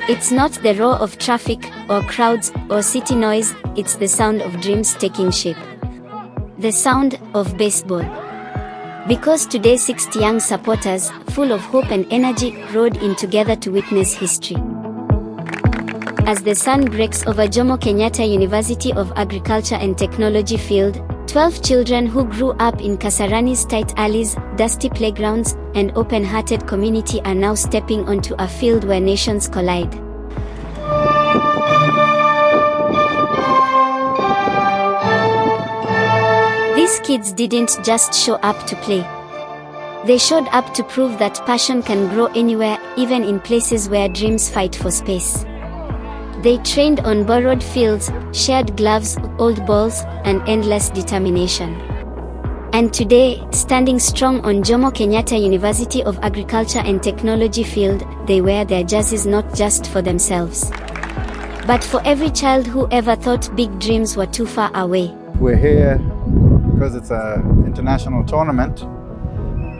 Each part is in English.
It's not the roar of traffic, or crowds, or city noise, it's the sound of dreams taking shape. The sound of baseball. Because today 60 young supporters, full of hope and energy, rode in together to witness history. As the sun breaks over Jomo Kenyatta University of Agriculture and Technology field, 12 children who grew up in Kasarani's tight alleys, dusty playgrounds, and open-hearted community are now stepping onto a field where nations collide. These kids didn't just show up to play. They showed up to prove that passion can grow anywhere, even in places where dreams fight for space. They trained on borrowed fields, shared gloves, old balls, and endless determination. And today, standing strong on Jomo Kenyatta University of Agriculture and Technology field, they wear their jerseys not just for themselves, but for every child who ever thought big dreams were too far away. We're here because it's an international tournament.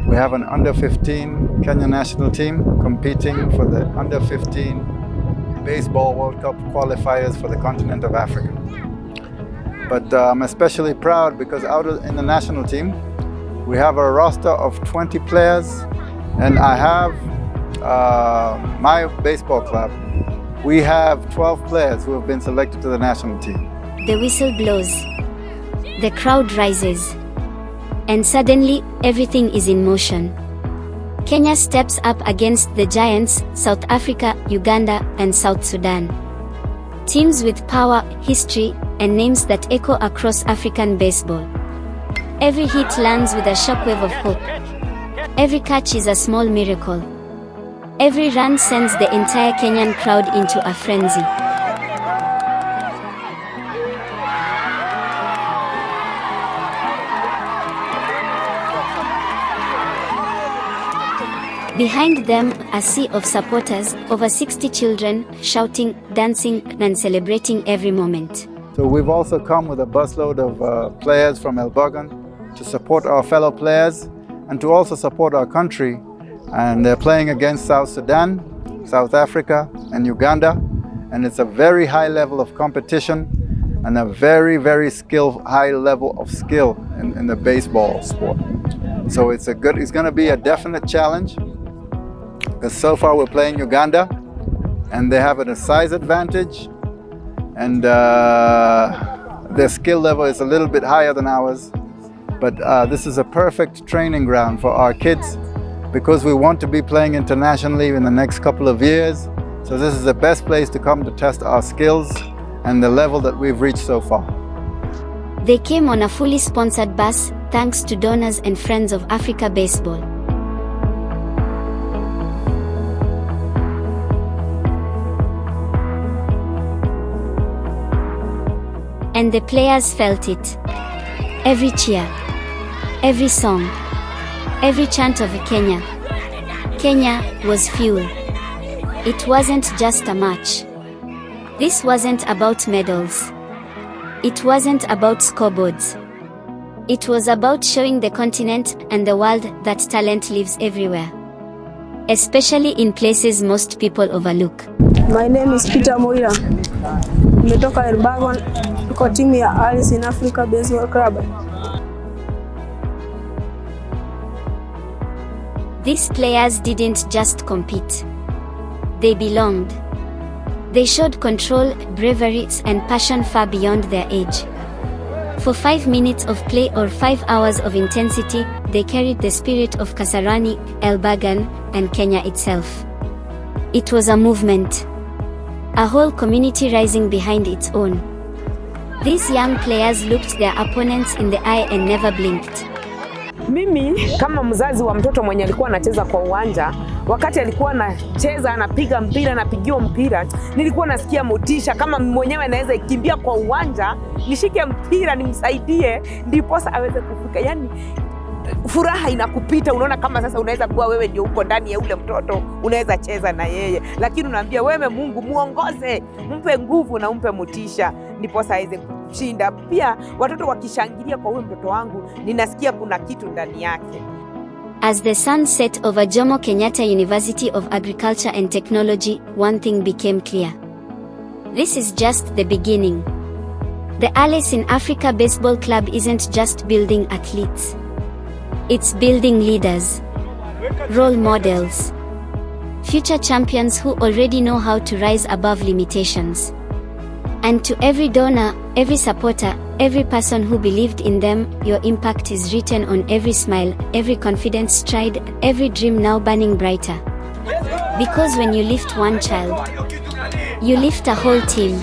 We have an under-15 Kenya national team competing for the under-15 Baseball World Cup qualifiers for the continent of Africa. But I'm especially proud because in the national team, we have a roster of 20 players, and I have my baseball club. We have 12 players who have been selected to the national team. The whistle blows. The crowd rises. And suddenly, everything is in motion. Kenya steps up against the giants, South Africa, Uganda, and South Sudan. Teams with power, history, and names that echo across African baseball. Every hit lands with a shockwave of hope. Every catch is a small miracle. Every run sends the entire Kenyan crowd into a frenzy. Behind them, a sea of supporters, over 60 children, shouting, dancing, and celebrating every moment. So we've also come with a busload of players from Elbogan to support our fellow players and to also support our country. And they're playing against South Sudan, South Africa, and Uganda. And it's a very high level of competition and a very, very high level of skill in the baseball sport. So it's going to be a definite challenge. Because so far we're playing Uganda, and they have a size advantage, and their skill level is a little bit higher than ours. But this is a perfect training ground for our kids because we want to be playing internationally in the next couple of years. So this is the best place to come to test our skills and the level that we've reached so far. They came on a fully sponsored bus, thanks to donors and friends of Africa Baseball. And the players felt it. Every cheer, every song, every chant of Kenya. Kenya was fuel. It wasn't just a match. This wasn't about medals. It wasn't about scoreboards. It was about showing the continent and the world that talent lives everywhere, especially in places most people overlook. My name is Peter Moira. Nimetoka Elbogan, tuko timu ya Alice in Africa Baseball Club. These players didn't just compete. They belonged. They showed control, bravery, and passion far beyond their age. For 5 minutes of play or 5 hours of intensity, they carried the spirit of Kasarani, Elbogan, and Kenya itself. It was a movement. A whole community rising behind its own. These young players looked their opponents in the eye and never blinked. Mimi kama mzazi wa mtoto mwenye alikuwa anacheza kwa uwanja, wakati alikuwa anacheza anapiga mpira, anapigiwa mpira, nilikuwa nasikia motisha kama mwenyewe anaweza kimbia kwa uwanja, nishike mpira nimsaidie ndipo aweze kufika. Yani furaha inakupita, unaona kama sasa unaweza kuwa wewe ndio uko ndani ya ule mtoto, unaweza cheza na yeye, lakini unaambia wewe Mungu muongoze, mpe nguvu na mpe motisha ndipo aweze kushinda. Pia watoto wakishangilia kwa huyo mtoto wangu, ninasikia kuna kitu ndani yake. As the sun set over Jomo Kenyatta University of Agriculture and Technology, one thing became clear. This is just the beginning. The Alice in Africa Baseball Club isn't just building athletes. It's building leaders, role models, future champions who already know how to rise above limitations. And to every donor, every supporter, every person who believed in them, your impact is written on every smile, every confident stride, every dream now burning brighter. Because when you lift one child, you lift a whole team,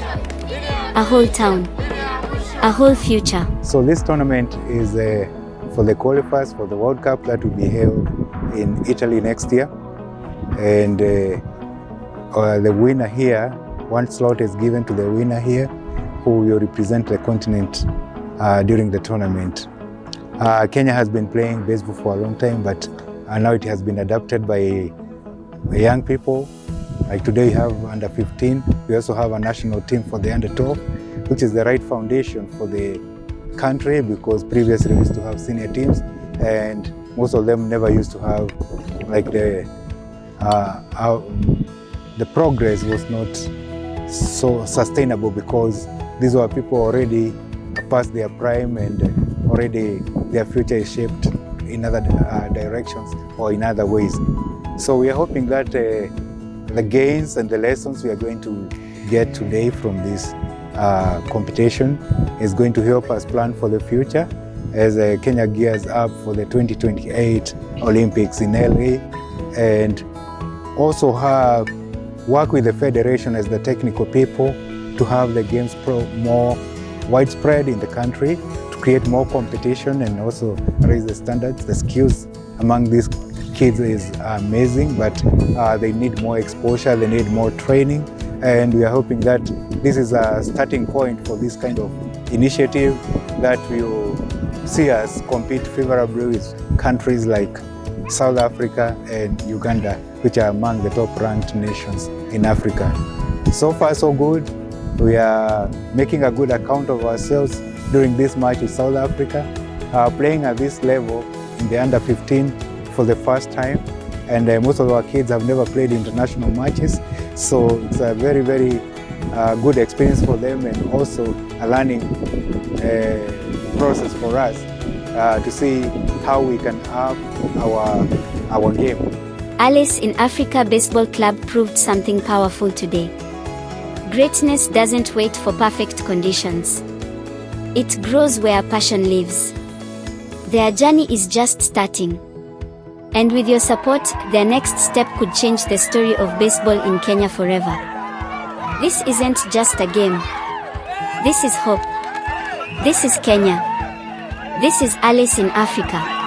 a whole town, a whole future. So this tournament is for the qualifiers for the World Cup that will be held in Italy next year. And the winner here, one slot is given to the winner here, who will represent the continent during the tournament. Kenya has been playing baseball for a long time, but now it has been adopted by young people. Like today we have under 15. We also have a national team for the under 12, which is the right foundation for the country, because previously we used to have senior teams and most of them never used to have like the progress was not so sustainable, because these were people already past their prime and already their future is shaped in other directions or in other ways. So we are hoping that the gains and the lessons we are going to get today from this competition is going to help us plan for the future as Kenya gears up for the 2028 Olympics in LA, and also work with the federation as the technical people to have the games more widespread in the country, to create more competition and also raise the standards. The skills among these kids is amazing, but they need more exposure, they need more training, and we are hoping that this is a starting point for this kind of initiative that will see us compete favorably with countries like South Africa and Uganda, which are among the top-ranked nations in Africa. So far, so good. We are making a good account of ourselves during this match with South Africa, playing at this level in the under 15 for the first time, and most of our kids have never played international matches, so it's a very, very good experience for them, and also a learning process for us to see how we can up our game. Alice in Africa Baseball Club proved something powerful today. Greatness doesn't wait for perfect conditions. It grows where passion lives. Their journey is just starting. And with your support, their next step could change the story of baseball in Kenya forever. This isn't just a game. This is hope. This is Kenya. This is Alice in Africa.